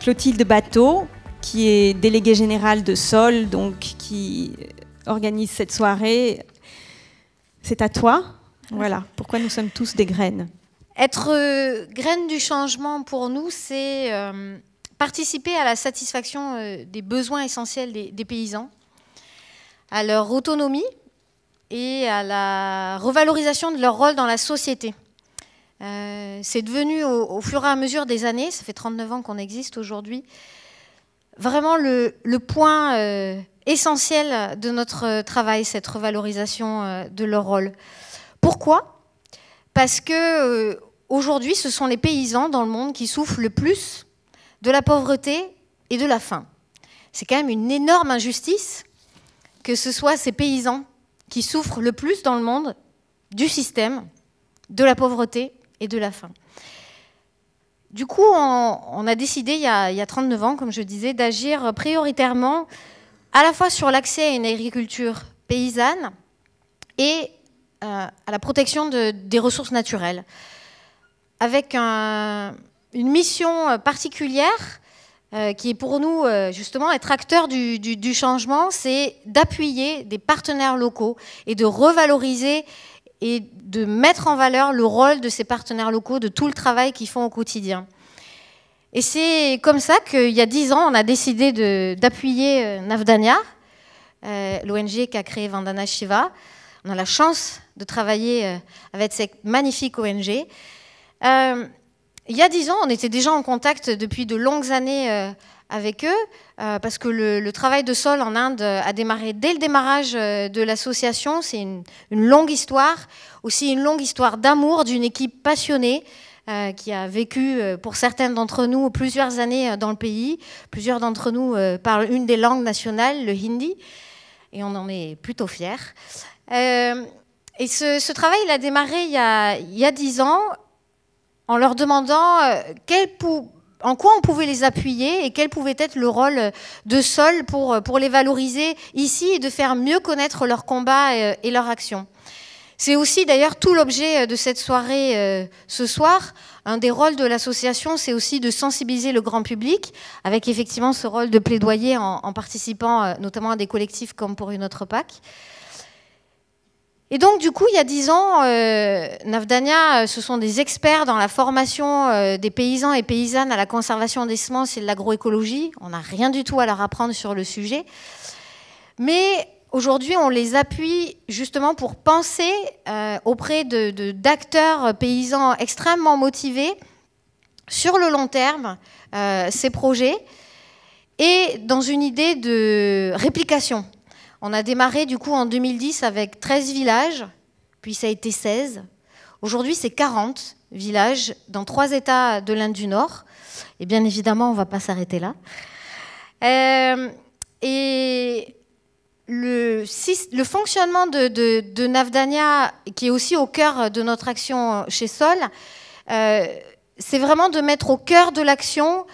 Clotilde Bateau, qui est déléguée générale de Sol, donc qui organise cette soirée. C'est à toi. Voilà, pourquoi nous sommes tous des graines. Être graine du changement pour nous, c'est participer à la satisfaction des besoins essentiels des paysans, à leur autonomie et à la revalorisation de leur rôle dans la société. C'est devenu, au fur et à mesure des années, ça fait 39 ans qu'on existe aujourd'hui, vraiment le point essentiel de notre travail, cette revalorisation de leur rôle. Pourquoi ? Parce que aujourd'hui, ce sont les paysans dans le monde qui souffrent le plus de la pauvreté et de la faim. C'est quand même une énorme injustice que ce soit ces paysans qui souffrent le plus dans le monde du système, de la pauvreté et de la faim. Du coup, on a décidé, il y a 39 ans, comme je disais, d'agir prioritairement à la fois sur l'accès à une agriculture paysanne et à la protection des ressources naturelles, avec une mission particulière qui est pour nous, justement, être acteur du changement, c'est d'appuyer des partenaires locaux et de revaloriser et de mettre en valeur le rôle de ces partenaires locaux, de tout le travail qu'ils font au quotidien. Et c'est comme ça qu'il y a 10 ans, on a décidé d'appuyer Navdanya, l'ONG qu'a créé Vandana Shiva. On a la chance de travailler avec cette magnifique ONG. Il y a 10 ans, on était déjà en contact depuis de longues années avec eux, parce que le travail de Sol en Inde a démarré dès le démarrage de l'association. C'est une longue histoire, aussi une longue histoire d'amour d'une équipe passionnée qui a vécu, pour certains d'entre nous, plusieurs années dans le pays. Plusieurs d'entre nous parlent une des langues nationales, le hindi, et on en est plutôt fiers. Et ce travail, il a démarré il y a 10 ans, en leur demandant en quoi on pouvait les appuyer et quel pouvait être le rôle de Sol pour les valoriser ici et de faire mieux connaître leur combat et leur action. C'est aussi d'ailleurs tout l'objet de cette soirée ce soir. Un des rôles de l'association, c'est aussi de sensibiliser le grand public, avec effectivement ce rôle de plaidoyer en participant notamment à des collectifs comme Pour une autre PAC. Et donc, du coup, il y a 10 ans, Navdanya, ce sont des experts dans la formation des paysans et paysannes à la conservation des semences et de l'agroécologie. On n'a rien du tout à leur apprendre sur le sujet. Mais aujourd'hui, on les appuie justement pour penser auprès d'acteurs paysans extrêmement motivés sur le long terme ces projets et dans une idée de réplication. On a démarré du coup en 2010 avec 13 villages, puis ça a été 16. Aujourd'hui, c'est 40 villages dans 3 États de l'Inde du Nord. Et bien évidemment, on ne va pas s'arrêter là. Et le fonctionnement de Navdanya, qui est aussi au cœur de notre action chez Sol, c'est vraiment de mettre au cœur de l'action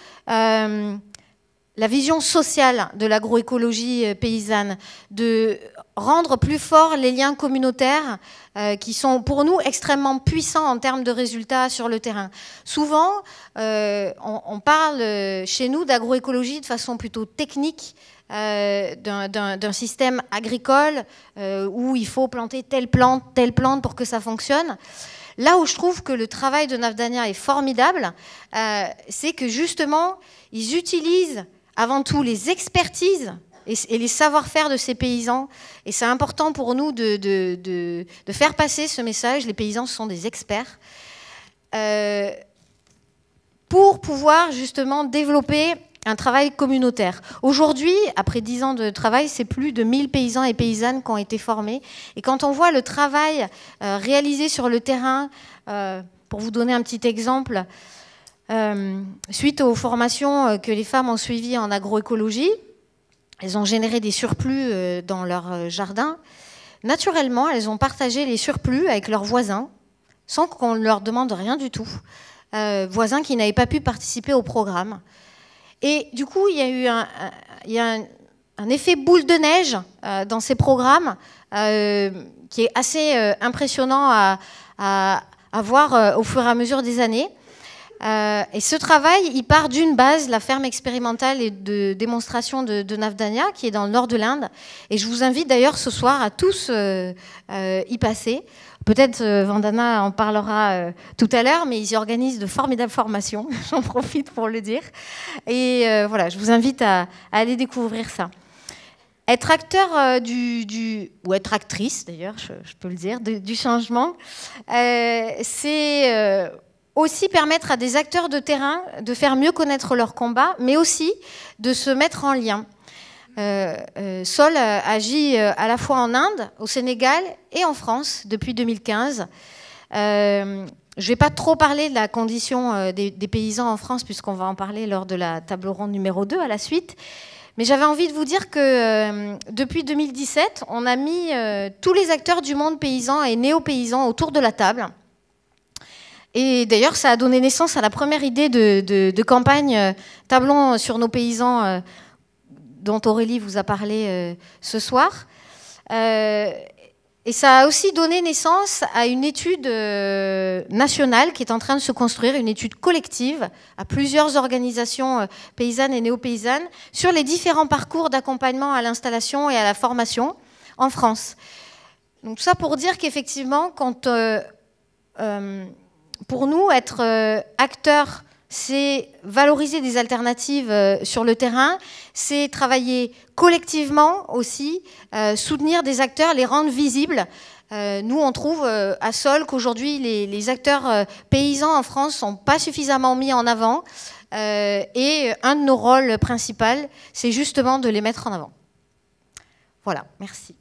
la vision sociale de l'agroécologie paysanne, de rendre plus forts les liens communautaires qui sont pour nous extrêmement puissants en termes de résultats sur le terrain. Souvent, on parle chez nous d'agroécologie de façon plutôt technique, d'un système agricole où il faut planter telle plante pour que ça fonctionne. Là où je trouve que le travail de Navdanya est formidable, c'est que justement, ils utilisent avant tout les expertises et les savoir-faire de ces paysans. Et c'est important pour nous de faire passer ce message. Les paysans sont des experts. Pour pouvoir justement développer un travail communautaire. Aujourd'hui, après 10 ans de travail, c'est plus de 1000 paysans et paysannes qui ont été formés. Et quand on voit le travail réalisé sur le terrain, pour vous donner un petit exemple, suite aux formations que les femmes ont suivies en agroécologie, elles ont généré des surplus dans leur jardin. Naturellement, elles ont partagé les surplus avec leurs voisins, sans qu'on ne leur demande rien du tout. Voisins qui n'avaient pas pu participer au programme. Et du coup, il y a un effet boule de neige dans ces programmes qui est assez impressionnant à voir au fur et à mesure des années. Et ce travail, il part d'une base, la ferme expérimentale et de démonstration de Navdanya, qui est dans le nord de l'Inde. Et je vous invite d'ailleurs ce soir à tous y passer. Peut-être Vandana en parlera tout à l'heure, mais ils y organisent de formidables formations. J'en profite pour le dire. Et voilà, je vous invite à aller découvrir ça. Être acteur ou être actrice, d'ailleurs, je peux le dire, du changement, c'est aussi permettre à des acteurs de terrain de faire mieux connaître leur combat, mais aussi de se mettre en lien. Sol agit à la fois en Inde, au Sénégal et en France depuis 2015. Je ne vais pas trop parler de la condition des paysans en France, puisqu'on va en parler lors de la table ronde numéro 2 à la suite. Mais j'avais envie de vous dire que depuis 2017, on a mis tous les acteurs du monde paysan et néo-paysans autour de la table. Et d'ailleurs, ça a donné naissance à la première idée de campagne Tablons sur nos paysans, dont Aurélie vous a parlé ce soir. Et ça a aussi donné naissance à une étude nationale qui est en train de se construire, une étude collective à plusieurs organisations paysannes et néo-paysannes sur les différents parcours d'accompagnement à l'installation et à la formation en France. Donc tout ça pour dire qu'effectivement, quand pour nous, être acteur, c'est valoriser des alternatives sur le terrain, c'est travailler collectivement aussi, soutenir des acteurs, les rendre visibles. Nous, on trouve à Sol qu'aujourd'hui, les acteurs paysans en France ne sont pas suffisamment mis en avant. Et un de nos rôles principaux, c'est justement de les mettre en avant. Voilà, merci.